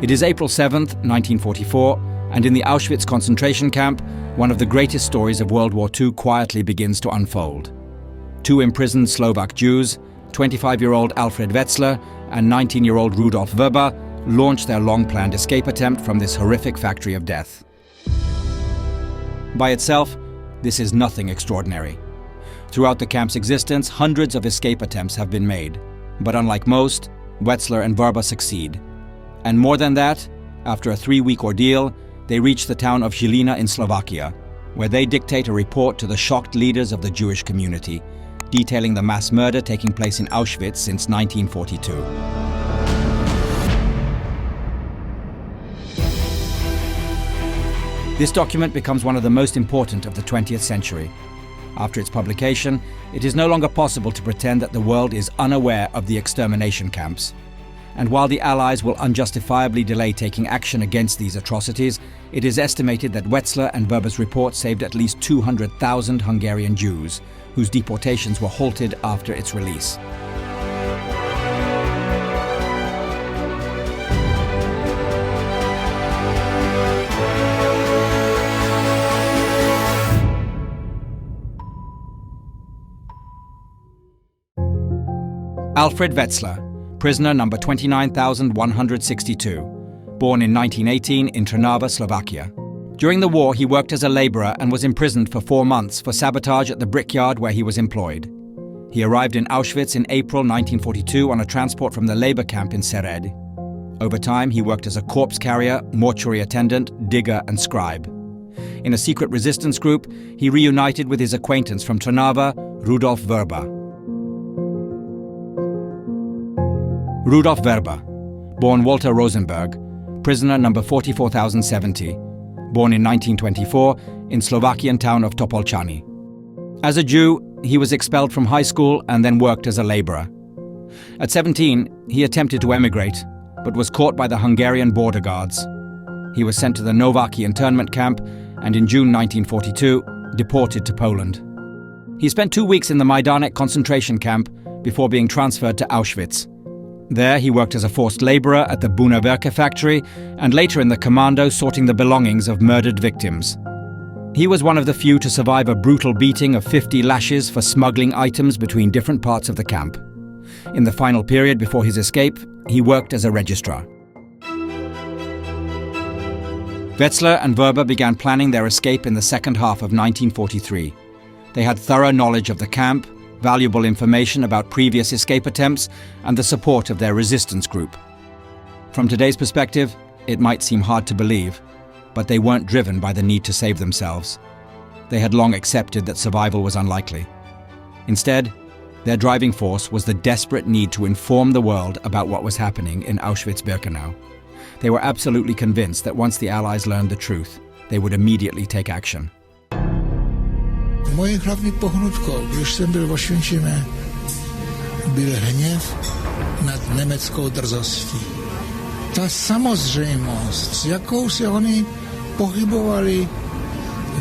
It is April 7th, 1944, and in the Auschwitz concentration camp, one of the greatest stories of World War II quietly begins to unfold. Two imprisoned Slovak Jews, 25-year-old Alfred Wetzler and 19-year-old Rudolf Vrba, launched their long-planned escape attempt from this horrific factory of death. By itself, this is nothing extraordinary. Throughout the camp's existence, hundreds of escape attempts have been made. But unlike most, Wetzler and Vrba succeed. And more than that, after a 3-week ordeal, they reach the town of Žilina in Slovakia, where they dictate a report to the shocked leaders of the Jewish community, detailing the mass murder taking place in Auschwitz since 1942. This document becomes one of the most important of the 20th century. After its publication, it is no longer possible to pretend that the world is unaware of the extermination camps. And while the Allies will unjustifiably delay taking action against these atrocities, it is estimated that Wetzler and Vrba's report saved at least 200,000 Hungarian Jews, whose deportations were halted after its release. Alfred Wetzler, prisoner number 29,162, born in 1918 in Trnava, Slovakia. During the war, he worked as a laborer and was imprisoned for 4 months for sabotage at the brickyard where he was employed. He arrived in Auschwitz in April 1942 on a transport from the labor camp in Sered. Over time, he worked as a corpse carrier, mortuary attendant, digger, and scribe. In a secret resistance group, he reunited with his acquaintance from Trnava, Rudolf Vrba. Rudolf Vrba, born Walter Rosenberg, prisoner number 44,070, born in 1924 in Slovakian town of Topolčany. As a Jew, he was expelled from high school and then worked as a laborer. At 17, he attempted to emigrate, but was caught by the Hungarian border guards. He was sent to the Novaki internment camp and in June 1942, deported to Poland. He spent 2 weeks in the Majdanek concentration camp before being transferred to Auschwitz. There, he worked as a forced laborer at the Bunawerke factory and later in the commando sorting the belongings of murdered victims. He was one of the few to survive a brutal beating of 50 lashes for smuggling items between different parts of the camp. In the final period before his escape, he worked as a registrar. Wetzler and Vrba began planning their escape in the second half of 1943. They had thorough knowledge of the camp, valuable information about previous escape attempts, and the support of their resistance group. From today's perspective, it might seem hard to believe, but they weren't driven by the need to save themselves. They had long accepted that survival was unlikely. Instead, their driving force was the desperate need to inform the world about what was happening in Auschwitz-Birkenau. They were absolutely convinced that once the Allies learned the truth, they would immediately take action. Mojí hlavní pohnutkou, když jsem byl v Auschwitze, byl hněv nad německou drzostí. Ta samozřejmost, s jakou se oni pohybovali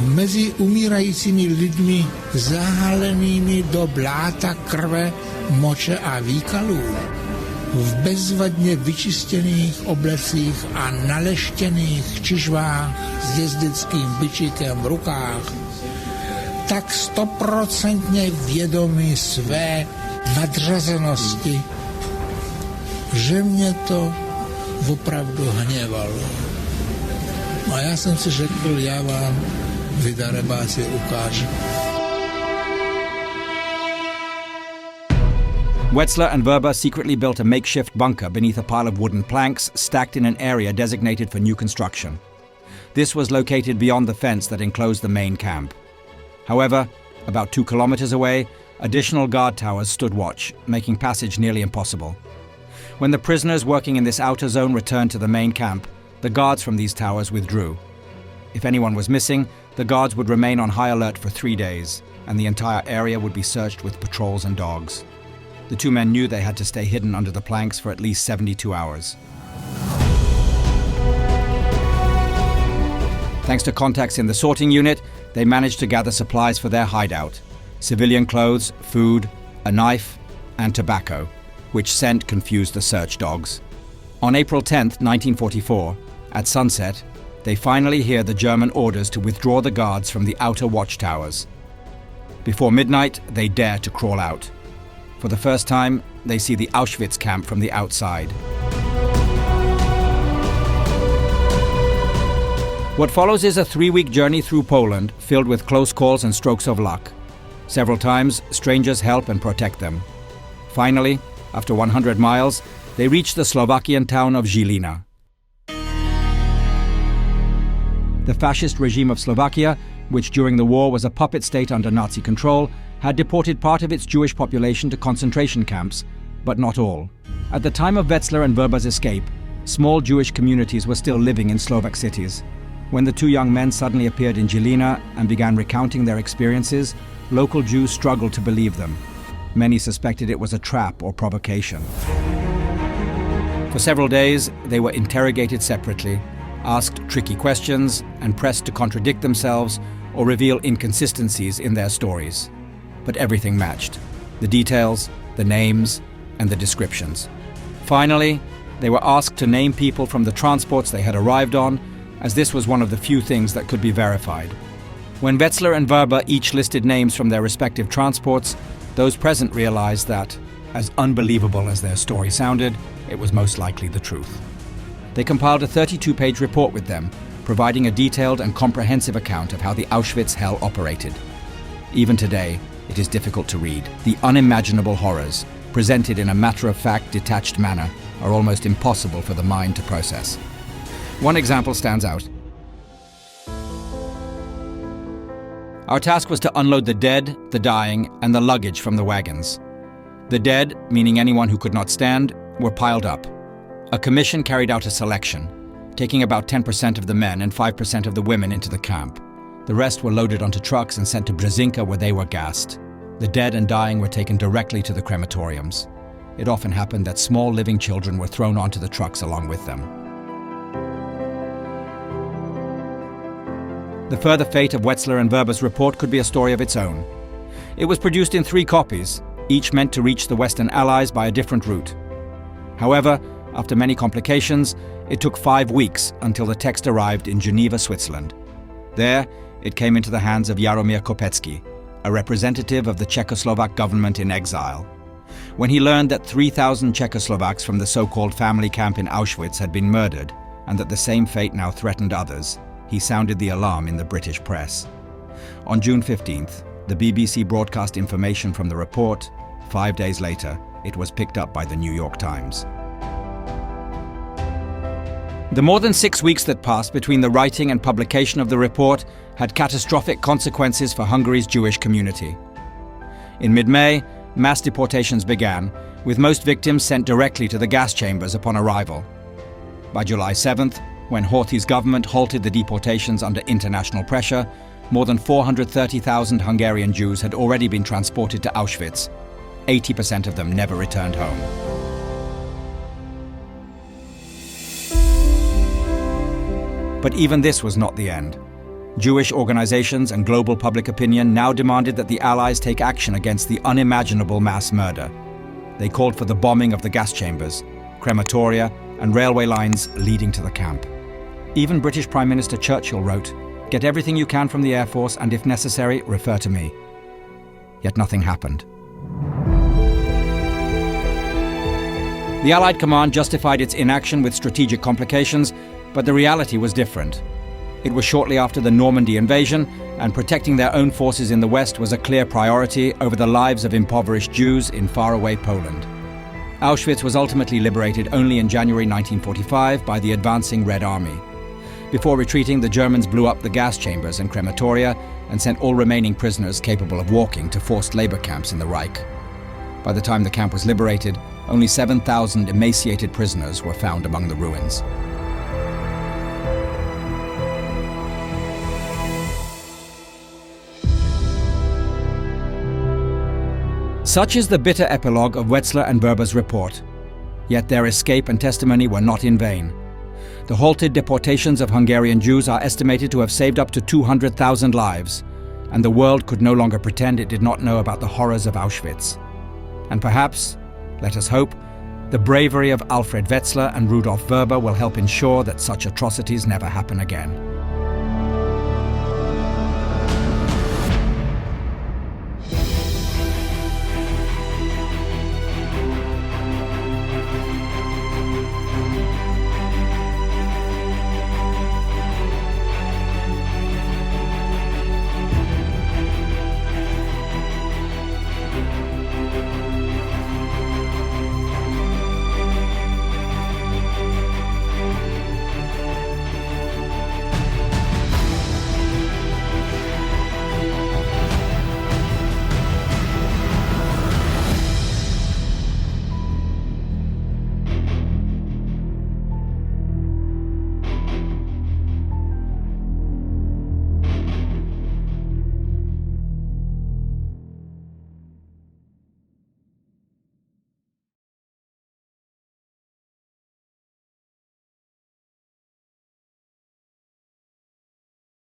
mezi umírajícími lidmi zahalenými do bláta, krve, moče a výkalů, v bezvadně vyčistěných oblecích a naleštěných čižvách s jezdeckým bičíkem v rukách, tak 100% vědomí své nadřazenosti, že mě to opravdu hněvalo. A já jsem si řekl, já vám vy darebáci ukážu. Wetzler and Vrba secretly built a makeshift bunker beneath a pile of wooden planks stacked in an area designated for new construction. This was located beyond the fence that enclosed the main camp. However, about 2 kilometers away, additional guard towers stood watch, making passage nearly impossible. When the prisoners working in this outer zone returned to the main camp, the guards from these towers withdrew. If anyone was missing, the guards would remain on high alert for 3 days, and the entire area would be searched with patrols and dogs. The two men knew they had to stay hidden under the planks for at least 72 hours. Thanks to contacts in the sorting unit, they managed to gather supplies for their hideout: civilian clothes, food, a knife, and tobacco, which scent confused the search dogs. On April 10, 1944, at sunset, they finally hear the German orders to withdraw the guards from the outer watchtowers. Before midnight, they dare to crawl out. For the first time, they see the Auschwitz camp from the outside. What follows is a 3-week journey through Poland filled with close calls and strokes of luck. Several times, strangers help and protect them. Finally, after 100 miles, they reach the Slovakian town of Žilina. The fascist regime of Slovakia, which during the war was a puppet state under Nazi control, had deported part of its Jewish population to concentration camps, but not all. At the time of Wetzler and Vrba's escape, small Jewish communities were still living in Slovak cities. When the two young men suddenly appeared in Žilina and began recounting their experiences, local Jews struggled to believe them. Many suspected it was a trap or provocation. For several days, they were interrogated separately, asked tricky questions, and pressed to contradict themselves or reveal inconsistencies in their stories. But everything matched: the details, the names, and the descriptions. Finally, they were asked to name people from the transports they had arrived on, as this was one of the few things that could be verified. When Wetzler and Vrba each listed names from their respective transports, those present realized that, as unbelievable as their story sounded, it was most likely the truth. They compiled a 32-page report with them, providing a detailed and comprehensive account of how the Auschwitz hell operated. Even today, it is difficult to read. The unimaginable horrors, presented in a matter-of-fact, detached manner, are almost impossible for the mind to process. One example stands out. Our task was to unload the dead, the dying, and the luggage from the wagons. The dead, meaning anyone who could not stand, were piled up. A commission carried out a selection, taking about 10% of the men and 5% of the women into the camp. The rest were loaded onto trucks and sent to Brzezinka, where they were gassed. The dead and dying were taken directly to the crematoriums. It often happened that small living children were thrown onto the trucks along with them. The further fate of Wetzler and Vrba's report could be a story of its own. It was produced in 3 copies, each meant to reach the Western Allies by a different route. However, after many complications, it took 5 weeks until the text arrived in Geneva, Switzerland. There, it came into the hands of Jaromír Kopecký, a representative of the Czechoslovak government in exile. When he learned that 3,000 Czechoslovaks from the so-called family camp in Auschwitz had been murdered, and that the same fate now threatened others, he sounded the alarm in the British press. On June 15th, the BBC broadcast information from the report. 5 days later, it was picked up by the New York Times. The more than 6 weeks that passed between the writing and publication of the report had catastrophic consequences for Hungary's Jewish community. In mid-May, mass deportations began, with most victims sent directly to the gas chambers upon arrival. By July 7th, when Horthy's government halted the deportations under international pressure, more than 430,000 Hungarian Jews had already been transported to Auschwitz. 80% of them never returned home. But even this was not the end. Jewish organizations and global public opinion now demanded that the Allies take action against the unimaginable mass murder. They called for the bombing of the gas chambers, crematoria, and railway lines leading to the camp. Even British Prime Minister Churchill wrote, "Get everything you can from the Air Force, and if necessary, refer to me." Yet nothing happened. The Allied command justified its inaction with strategic complications, but the reality was different. It was shortly after the Normandy invasion, and protecting their own forces in the West was a clear priority over the lives of impoverished Jews in faraway Poland. Auschwitz was ultimately liberated only in January 1945 by the advancing Red Army. Before retreating, the Germans blew up the gas chambers and crematoria and sent all remaining prisoners capable of walking to forced labor camps in the Reich. By the time the camp was liberated, only 7,000 emaciated prisoners were found among the ruins. Such is the bitter epilogue of Wetzler and Vrba's report. Yet their escape and testimony were not in vain. The halted deportations of Hungarian Jews are estimated to have saved up to 200,000 lives, and the world could no longer pretend it did not know about the horrors of Auschwitz. And perhaps, let us hope, The bravery of Alfred Wetzler and Rudolf Vrba will help ensure that such atrocities never happen again.